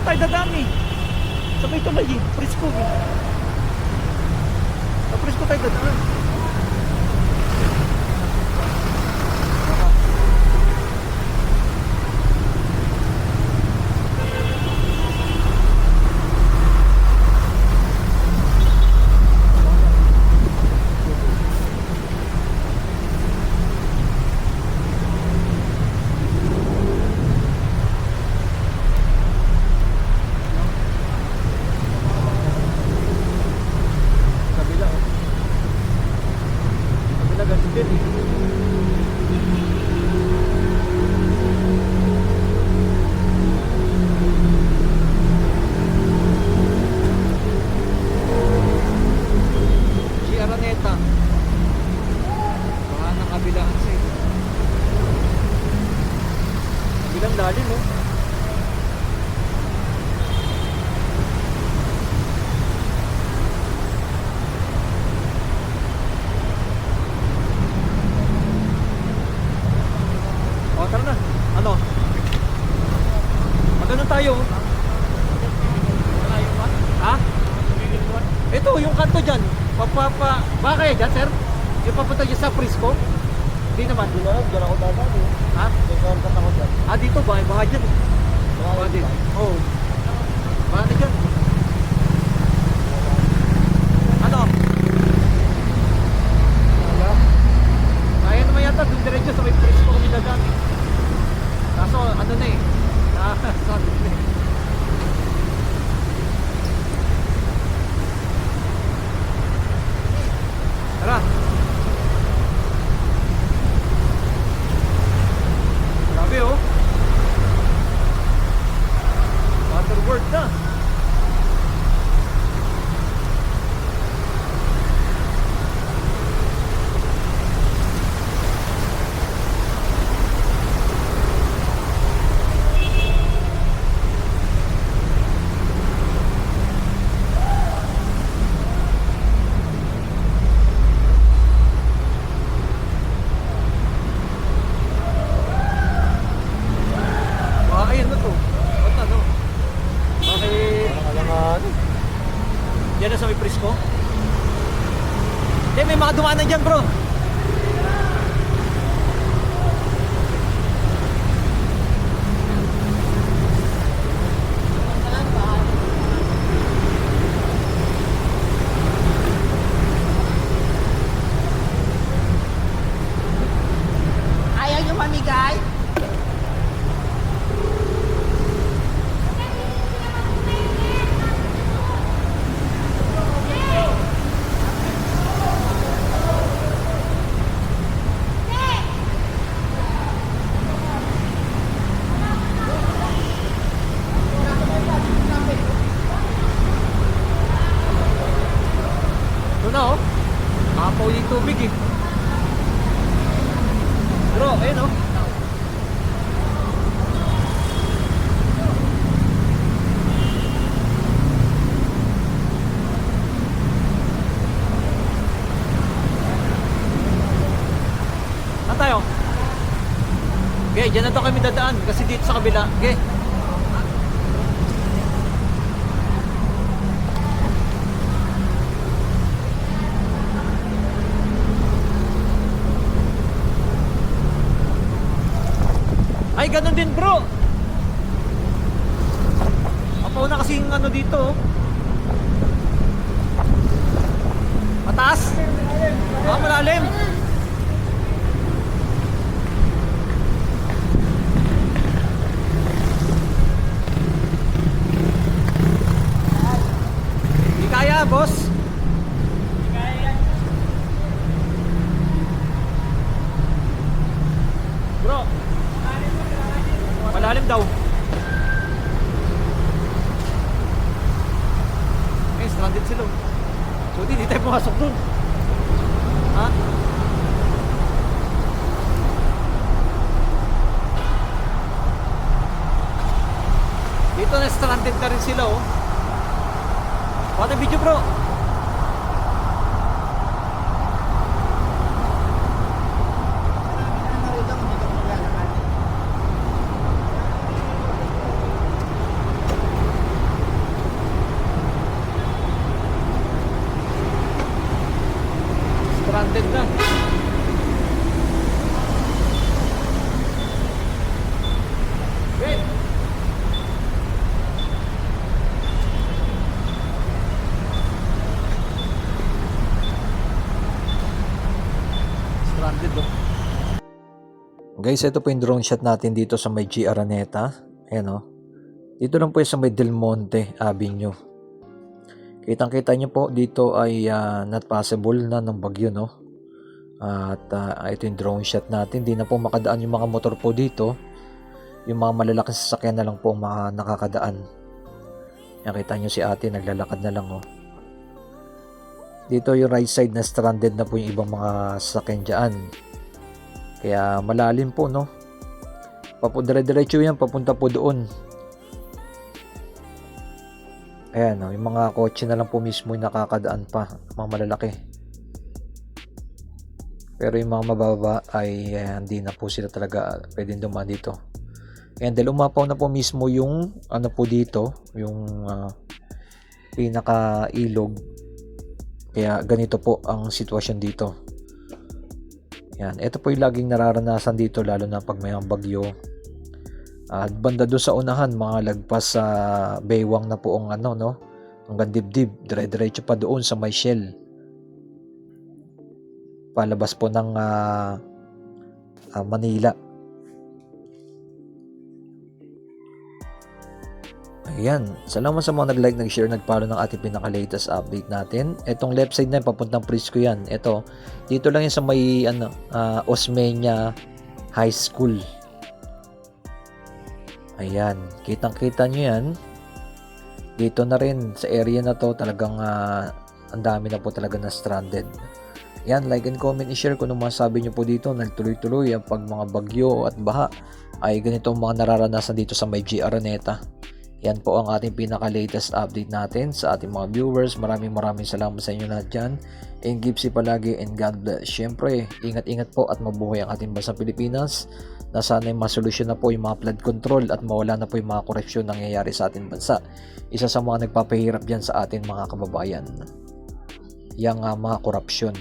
Frisco tayo dadaan eh. Sa may tulay eh. Frisco eh. Sa Frisco tayo dadaan. Lalim oh. O tara na. Ano? Magano tayo? Ha? Ito yung kanto dyan. Baka kaya dyan sir? Yung papunta dyan sa Frisco? Hindi naman. Hindi naman. Diyan ako dadaan eh. Ha? Diyan ako dyan. Ah dito ba? Baka dyan. Baka dyan. Oo. Baka dyan. Ano? Kaya naman yata. Doon diretso sa may Frisco kami dadaan eh. Kaso ano na eh. Sabi na eh. Tara. Grabe oh. Waterworld na. Yan na sa may Frisco. May mga dumaan dyan bro. Ayaw nyo mamigay? No, nakapaw yung tubig eh. Bro, ayun oh. Saan tayo? Okay, dyan na to kami dadaan kasi dito sa kabila. Okay. Ay, ganun din bro. Apaw na kasing ano dito. Mataas? Ah, malalim. Hindi kaya, boss. Bro, malalim daw. Eh, stranded sila. So, hindi tayo pumasok dun. Ha? Dito na stranded na rin sila, oh. What a video, bro. Guys, ito po yung drone shot natin dito sa may G. Araneta. Ayan o. Dito lang po yung sa may Del Monte Avenue. Kitang-kita nyo po, dito ay not possible na ng bagyo, no? At ito yung drone shot natin. Di na po makadaan yung mga motor po dito. Yung mga malalaking sasakyan na lang po mga nakakadaan. Nakita nyo si ate, naglalakad na lang, oh. Dito yung right side na stranded na po yung ibang mga sasakyan dyan. Kaya malalim po, no? Dire-diretso yan, papunta po doon. Ayan, no? Yung mga kotse na lang po mismo yung nakakadaan pa, mga malalaki. Pero yung mga mababa ay hindi na po sila talaga pwedeng dumaan dito. And dahil umapaw na po mismo yung ano po dito, yung pinaka-ilog. Kaya ganito po ang sitwasyon dito. Yan, ito po yung laging nararanasan dito lalo na pag may bagyo. At banda doon sa unahan, mga lagpas sa baywang na po ang ano, no? Hanggang dibdib, dire-diretso pa doon sa may Shell. Palabas po ng Manila. Ayan, salamat sa mga nag-like, nag-share, nag-follow ng ating pinaka-latest update natin. Etong left side na yun, papuntang Prisco yan. Ito, dito lang yan sa may Osmeña High School. Ayan, kitang-kita nyo yan. Dito na rin, sa area na to, talagang ang dami na po talaga na stranded. Yan, like and comment and share kung ano masabi nyo po dito. Nagtuloy-tuloy ang pag mga bagyo at baha ay ganito ang mga nararanasan dito sa may G. Araneta. Yan po ang ating pinaka-latest update natin sa ating mga viewers. Maraming salamat sa inyo lahat dyan. And keep safe palagi and God bless. Siyempre, ingat-ingat po at mabuhay ang ating bansang Pilipinas na sana'y masolusyon na po yung mga flood control at mawala na po yung mga koreksyon na nangyayari sa ating bansa. Isa sa mga nagpapahirap dyan sa ating mga kababayan. Yang mga korupsyon.